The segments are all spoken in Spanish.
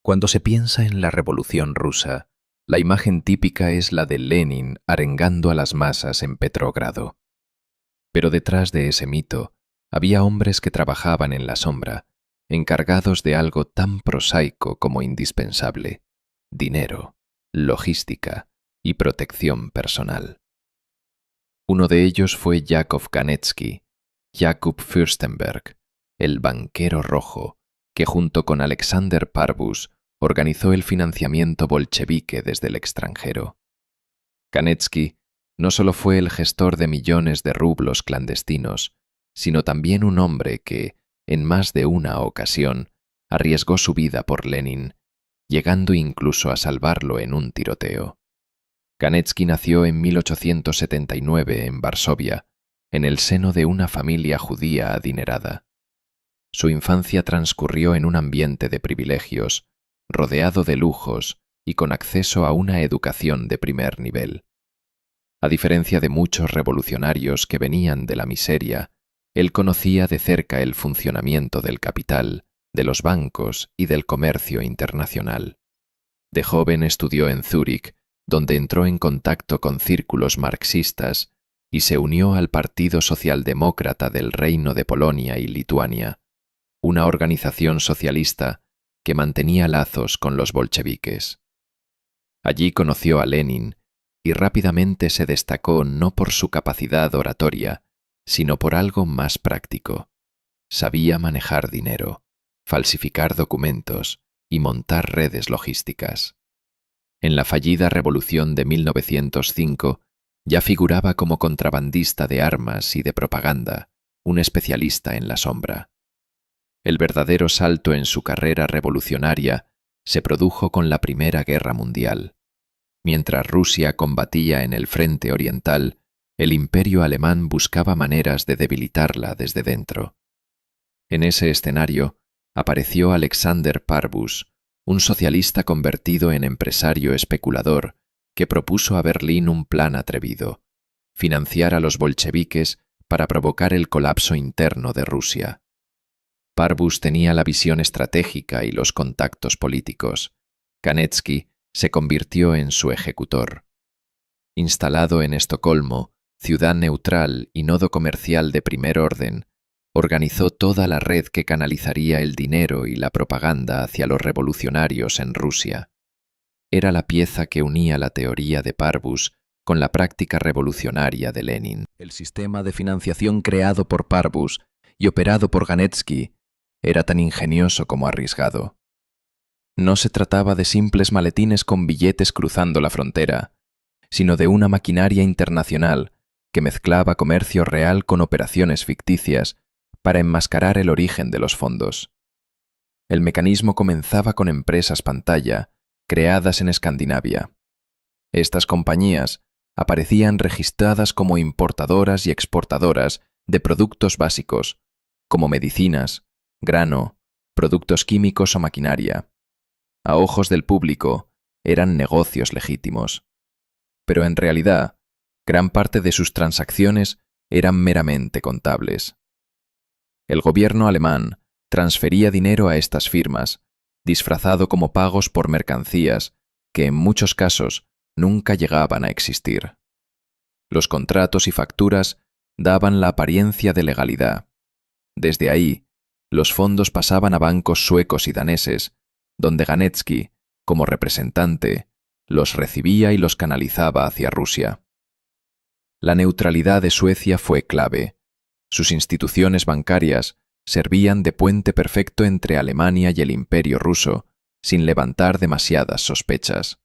Cuando se piensa en la Revolución rusa, la imagen típica es la de Lenin arengando a las masas en Petrogrado. Pero detrás de ese mito había hombres que trabajaban en la sombra, encargados de algo tan prosaico como indispensable: dinero, logística y protección personal. Uno de ellos fue Yakov Ganetsky, Jakub Fürstenberg, el banquero rojo, que junto con Alexander Parvus organizó el financiamiento bolchevique desde el extranjero. Ganetsky no solo fue el gestor de millones de rublos clandestinos, sino también un hombre que, en más de una ocasión, arriesgó su vida por Lenin, llegando incluso a salvarlo en un tiroteo. Ganetsky nació en 1879 en Varsovia, en el seno de una familia judía adinerada. Su infancia transcurrió en un ambiente de privilegios, rodeado de lujos y con acceso a una educación de primer nivel. A diferencia de muchos revolucionarios que venían de la miseria, él conocía de cerca el funcionamiento del capital, de los bancos y del comercio internacional. De joven estudió en Zúrich, donde entró en contacto con círculos marxistas y se unió al Partido Socialdemócrata del Reino de Polonia y Lituania, una organización socialista que mantenía lazos con los bolcheviques. Allí conoció a Lenin y rápidamente se destacó no por su capacidad oratoria, sino por algo más práctico. Sabía manejar dinero, falsificar documentos y montar redes logísticas. En la fallida Revolución de 1905 ya figuraba como contrabandista de armas y de propaganda, un especialista en la sombra. El verdadero salto en su carrera revolucionaria se produjo con la Primera Guerra Mundial. Mientras Rusia combatía en el frente oriental, el Imperio alemán buscaba maneras de debilitarla desde dentro. En ese escenario apareció Alexander Parvus, un socialista convertido en empresario especulador que propuso a Berlín un plan atrevido: financiar a los bolcheviques para provocar el colapso interno de Rusia. Parvus tenía la visión estratégica y los contactos políticos. Ganetsky se convirtió en su ejecutor. Instalado en Estocolmo, ciudad neutral y nodo comercial de primer orden, organizó toda la red que canalizaría el dinero y la propaganda hacia los revolucionarios en Rusia. Era la pieza que unía la teoría de Parvus con la práctica revolucionaria de Lenin. El sistema de financiación creado por Parvus y operado por Ganetsky era tan ingenioso como arriesgado. No se trataba de simples maletines con billetes cruzando la frontera, sino de una maquinaria internacional que mezclaba comercio real con operaciones ficticias para enmascarar el origen de los fondos. El mecanismo comenzaba con empresas pantalla, creadas en Escandinavia. Estas compañías aparecían registradas como importadoras y exportadoras de productos básicos, como medicinas, grano, productos químicos o maquinaria. A ojos del público, eran negocios legítimos. Pero en realidad, gran parte de sus transacciones eran meramente contables. El gobierno alemán transfería dinero a estas firmas, disfrazado como pagos por mercancías que en muchos casos nunca llegaban a existir. Los contratos y facturas daban la apariencia de legalidad. Desde ahí, los fondos pasaban a bancos suecos y daneses, donde Ganetsky, como representante, los recibía y los canalizaba hacia Rusia. La neutralidad de Suecia fue clave. Sus instituciones bancarias servían de puente perfecto entre Alemania y el Imperio ruso, sin levantar demasiadas sospechas.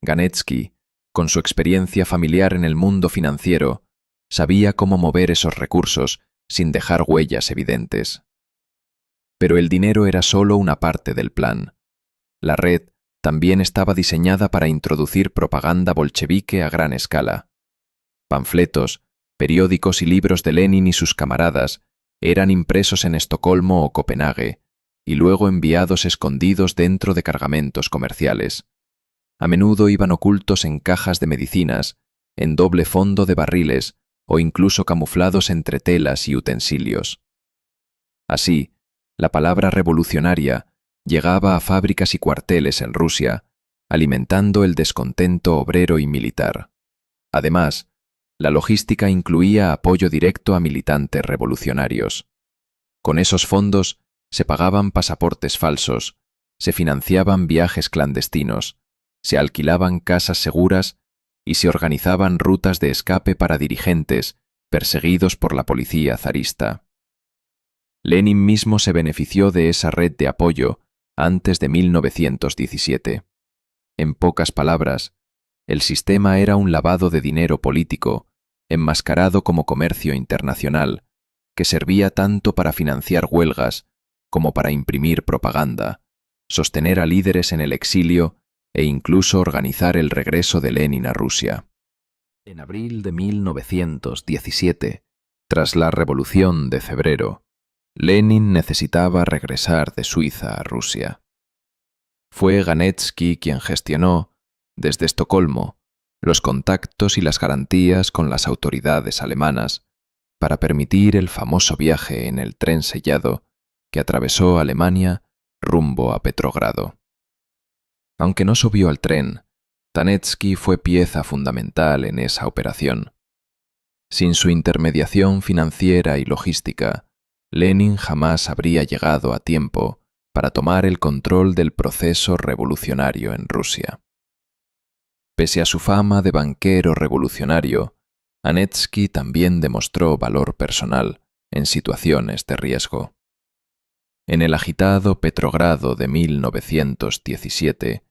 Ganetsky, con su experiencia familiar en el mundo financiero, sabía cómo mover esos recursos sin dejar huellas evidentes. Pero el dinero era solo una parte del plan. La red también estaba diseñada para introducir propaganda bolchevique a gran escala. Panfletos, periódicos y libros de Lenin y sus camaradas eran impresos en Estocolmo o Copenhague y luego enviados escondidos dentro de cargamentos comerciales. A menudo iban ocultos en cajas de medicinas, en doble fondo de barriles o incluso camuflados entre telas y utensilios. Así, la palabra revolucionaria Llegaba a fábricas y cuarteles en Rusia, alimentando el descontento obrero y militar. Además, la logística incluía apoyo directo a militantes revolucionarios. Con esos fondos se pagaban pasaportes falsos, se financiaban viajes clandestinos, se alquilaban casas seguras y se organizaban rutas de escape para dirigentes perseguidos por la policía zarista. Lenin mismo se benefició de esa red de apoyo antes de 1917. En pocas palabras, el sistema era un lavado de dinero político, enmascarado como comercio internacional, que servía tanto para financiar huelgas como para imprimir propaganda, sostener a líderes en el exilio e incluso organizar el regreso de Lenin a Rusia. En abril de 1917, tras la Revolución de Febrero, Lenin necesitaba regresar de Suiza a Rusia. Fue Ganetsky quien gestionó, desde Estocolmo, los contactos y las garantías con las autoridades alemanas para permitir el famoso viaje en el tren sellado que atravesó Alemania rumbo a Petrogrado. Aunque no subió al tren, Ganetsky fue pieza fundamental en esa operación. Sin su intermediación financiera y logística, Lenin jamás habría llegado a tiempo para tomar el control del proceso revolucionario en Rusia. Pese a su fama de banquero revolucionario, Ganetsky también demostró valor personal en situaciones de riesgo. En el agitado Petrogrado de 1917,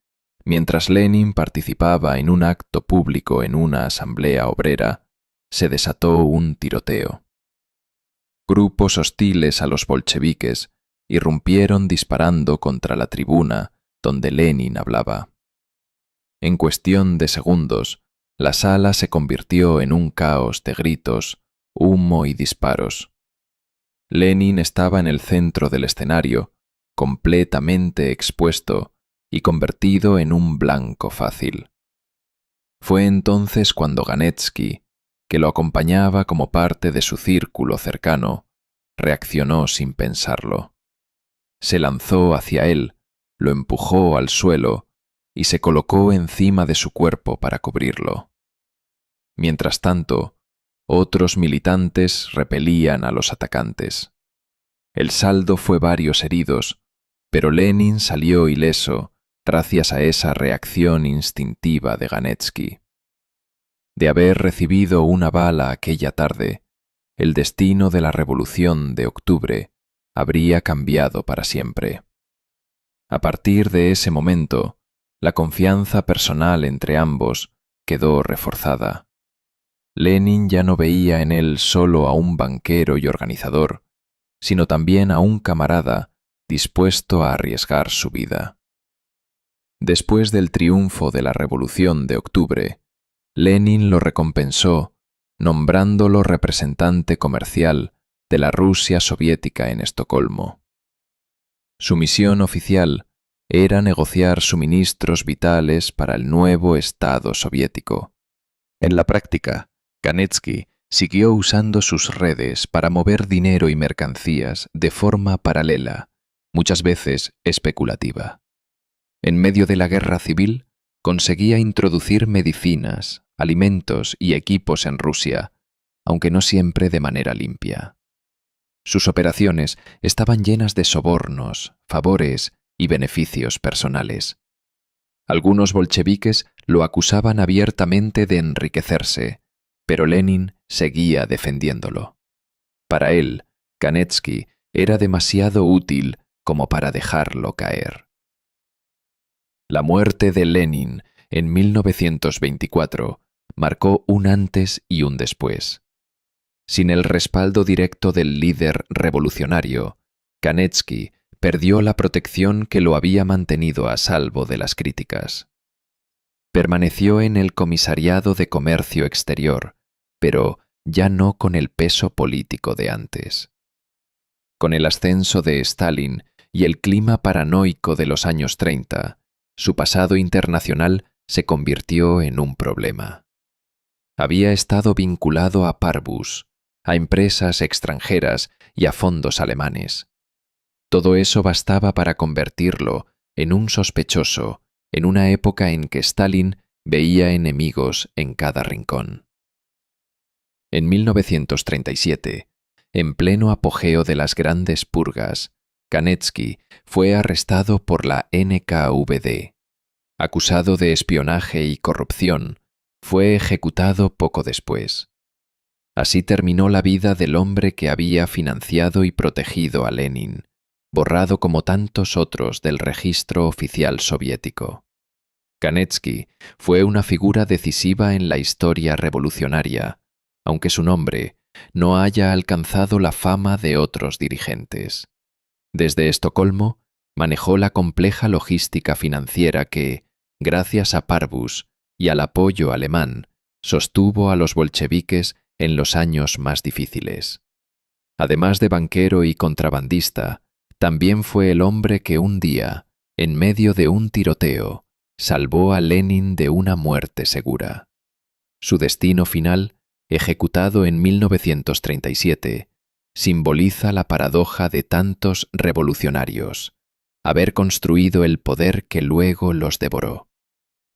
mientras Lenin participaba en un acto público en una asamblea obrera, se desató un tiroteo. Grupos hostiles a los bolcheviques irrumpieron disparando contra la tribuna donde Lenin hablaba. En cuestión de segundos, la sala se convirtió en un caos de gritos, humo y disparos. Lenin estaba en el centro del escenario, completamente expuesto y convertido en un blanco fácil. Fue entonces cuando Ganetsky, que lo acompañaba como parte de su círculo cercano, reaccionó sin pensarlo. Se lanzó hacia él, lo empujó al suelo y se colocó encima de su cuerpo para cubrirlo. Mientras tanto, otros militantes repelían a los atacantes. El saldo fue varios heridos, pero Lenin salió ileso gracias a esa reacción instintiva de Ganetsky. De haber recibido una bala aquella tarde, el destino de la Revolución de Octubre habría cambiado para siempre. A partir de ese momento, la confianza personal entre ambos quedó reforzada. Lenin ya no veía en él solo a un banquero y organizador, sino también a un camarada dispuesto a arriesgar su vida. Después del triunfo de la Revolución de Octubre, Lenin lo recompensó nombrándolo representante comercial de la Rusia soviética en Estocolmo. Su misión oficial era negociar suministros vitales para el nuevo Estado soviético. En la práctica, Ganetsky siguió usando sus redes para mover dinero y mercancías de forma paralela, muchas veces especulativa. En medio de la guerra civil, conseguía introducir medicinas, alimentos y equipos en Rusia, aunque no siempre de manera limpia. Sus operaciones estaban llenas de sobornos, favores y beneficios personales. Algunos bolcheviques lo acusaban abiertamente de enriquecerse, pero Lenin seguía defendiéndolo. Para él, Ganetsky era demasiado útil como para dejarlo caer. La muerte de Lenin en 1924 marcó un antes y un después. Sin el respaldo directo del líder revolucionario, Ganetsky perdió la protección que lo había mantenido a salvo de las críticas. Permaneció en el Comisariado de Comercio Exterior, pero ya no con el peso político de antes. Con el ascenso de Stalin y el clima paranoico de los años 30, su pasado internacional se convirtió en un problema. Había estado vinculado a Parbus, a empresas extranjeras y a fondos alemanes. Todo eso bastaba para convertirlo en un sospechoso en una época en que Stalin veía enemigos en cada rincón. En 1937, en pleno apogeo de las grandes purgas, Kanetsky fue arrestado por la NKVD. Acusado de espionaje y corrupción, fue ejecutado poco después. Así terminó la vida del hombre que había financiado y protegido a Lenin, borrado como tantos otros del registro oficial soviético. Kanetsky fue una figura decisiva en la historia revolucionaria, aunque su nombre no haya alcanzado la fama de otros dirigentes. Desde Estocolmo manejó la compleja logística financiera que, gracias a Parbus y al apoyo alemán, sostuvo a los bolcheviques en los años más difíciles. Además de banquero y contrabandista, también fue el hombre que un día, en medio de un tiroteo, salvó a Lenin de una muerte segura. Su destino final, ejecutado en 1937, simboliza la paradoja de tantos revolucionarios, haber construido el poder que luego los devoró.